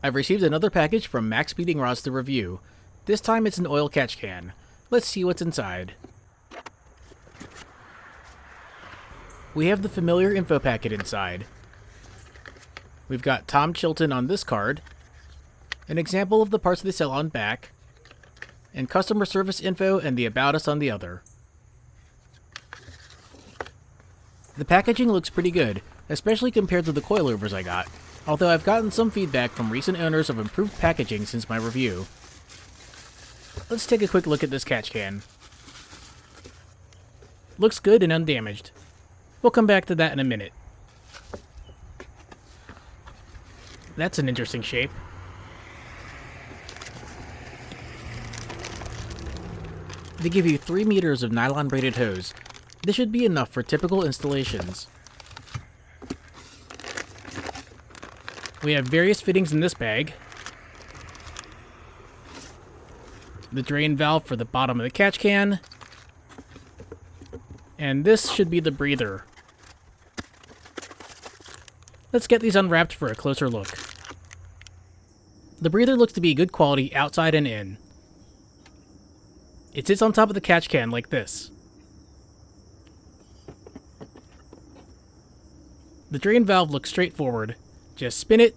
I've received another package from MaXpeedingRods to review. This time it's an oil catch can. Let's see what's inside. We have the familiar info packet inside. We've got Tom Chilton on this card, an example of the parts they sell on back, and customer service info and the About Us on the other. The packaging looks pretty good, especially compared to the coilovers I got, although I've gotten some feedback from recent owners of improved packaging since my review. Let's take a quick look at this catch can. Looks good and undamaged. We'll come back to that in a minute. That's an interesting shape. They give you 3 meters of nylon braided hose. This should be enough for typical installations. We have various fittings in this bag. The drain valve for the bottom of the catch can. And this should be the breather. Let's get these unwrapped for a closer look. The breather looks to be good quality outside and in. It sits on top of the catch can like this. The drain valve looks straightforward. Just spin it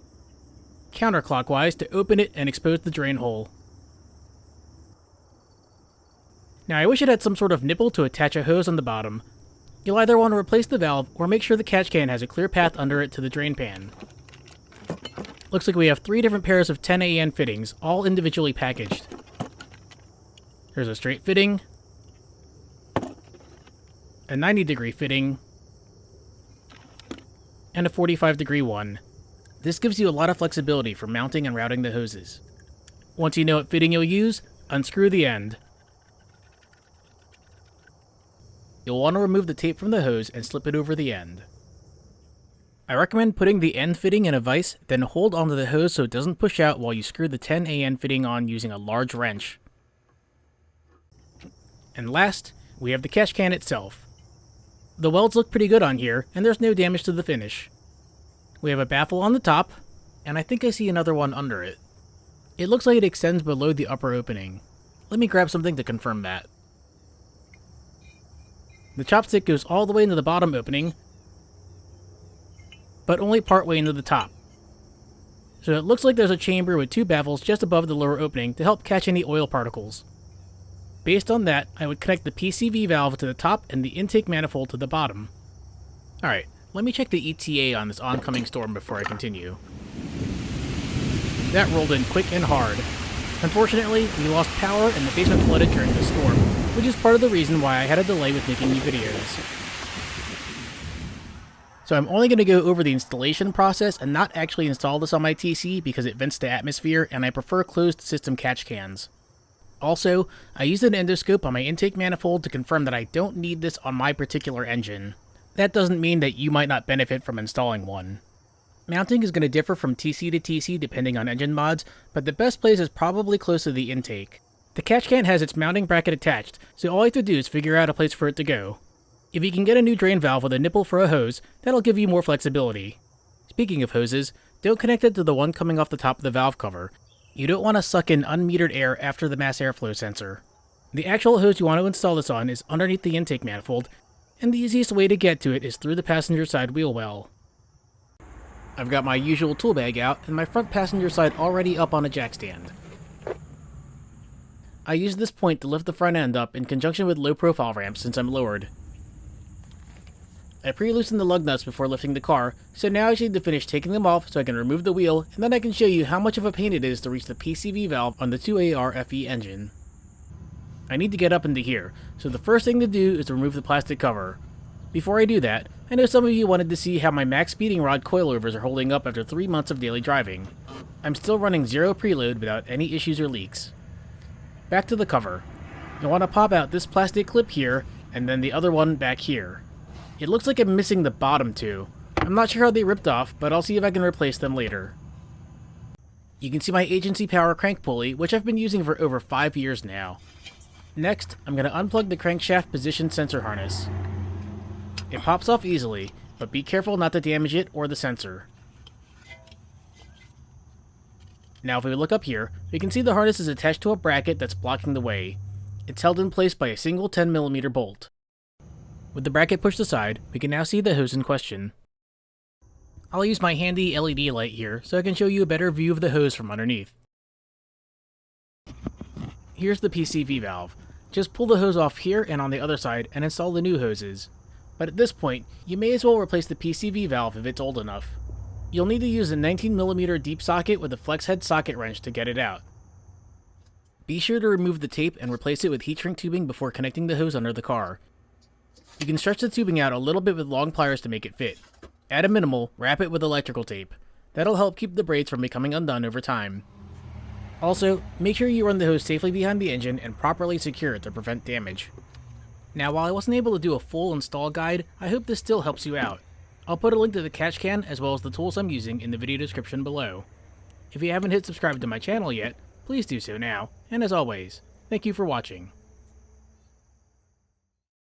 counterclockwise to open it and expose the drain hole. Now I wish it had some sort of nipple to attach a hose on the bottom. You'll either want to replace the valve or make sure the catch can has a clear path under it to the drain pan. Looks like we have 3 different pairs of 10AN fittings, all individually packaged. There's a straight fitting, a 90-degree fitting, and a 45-degree one. This gives you a lot of flexibility for mounting and routing the hoses. Once you know what fitting you'll use, unscrew the end. You'll want to remove the tape from the hose and slip it over the end. I recommend putting the end fitting in a vise, then hold onto the hose so it doesn't push out while you screw the 10AN fitting on using a large wrench. And last, we have the catch can itself. The welds look pretty good on here, and there's no damage to the finish. We have a baffle on the top, and I think I see another one under it. It looks like it extends below the upper opening. Let me grab something to confirm that. The chopstick goes all the way into the bottom opening, but only partway into the top. So it looks like there's a chamber with 2 baffles just above the lower opening to help catch any oil particles. Based on that, I would connect the PCV valve to the top and the intake manifold to the bottom. Alright, let me check the ETA on this oncoming storm before I continue. That rolled in quick and hard. Unfortunately, we lost power and the basement flooded during the storm, which is part of the reason why I had a delay with making new videos. So I'm only going to go over the installation process and not actually install this on my TC because it vents to atmosphere and I prefer closed system catch cans. Also, I used an endoscope on my intake manifold to confirm that I don't need this on my particular engine. That doesn't mean that you might not benefit from installing one. Mounting is going to differ from TC to TC depending on engine mods, but the best place is probably close to the intake. The catch can has its mounting bracket attached, so all you have to do is figure out a place for it to go. If you can get a new drain valve with a nipple for a hose, that'll give you more flexibility. Speaking of hoses, don't connect it to the one coming off the top of the valve cover. You don't want to suck in unmetered air after the mass airflow sensor. The actual hose you want to install this on is underneath the intake manifold, and the easiest way to get to it is through the passenger side wheel well. I've got my usual tool bag out and my front passenger side already up on a jack stand. I use this point to lift the front end up in conjunction with low profile ramps since I'm lowered. I pre-loosened the lug nuts before lifting the car, so now I just need to finish taking them off so I can remove the wheel, and then I can show you how much of a pain it is to reach the PCV valve on the 2AR-FE engine. I need to get up into here, so the first thing to do is to remove the plastic cover. Before I do that, I know some of you wanted to see how my MaXpeedingRod coilovers are holding up after 3 months of daily driving. I'm still running 0 preload without any issues or leaks. Back to the cover. You'll want to pop out this plastic clip here, and then the other one back here. It looks like I'm missing the bottom 2. I'm not sure how they ripped off, but I'll see if I can replace them later. You can see my agency power crank pulley, which I've been using for over 5 years now. Next, I'm going to unplug the crankshaft position sensor harness. It pops off easily, but be careful not to damage it or the sensor. Now if we look up here, we can see the harness is attached to a bracket that's blocking the way. It's held in place by a single 10mm bolt. With the bracket pushed aside, we can now see the hose in question. I'll use my handy LED light here so I can show you a better view of the hose from underneath. Here's the PCV valve. Just pull the hose off here and on the other side and install the new hoses. But at this point, you may as well replace the PCV valve if it's old enough. You'll need to use a 19mm deep socket with a flex head socket wrench to get it out. Be sure to remove the tape and replace it with heat shrink tubing before connecting the hose under the car. You can stretch the tubing out a little bit with long pliers to make it fit. At a minimal, wrap it with electrical tape. That'll help keep the braids from becoming undone over time. Also, make sure you run the hose safely behind the engine and properly secure it to prevent damage. Now, while I wasn't able to do a full install guide, I hope this still helps you out. I'll put a link to the catch can as well as the tools I'm using in the video description below. If you haven't hit subscribe to my channel yet, please do so now, and as always, thank you for watching.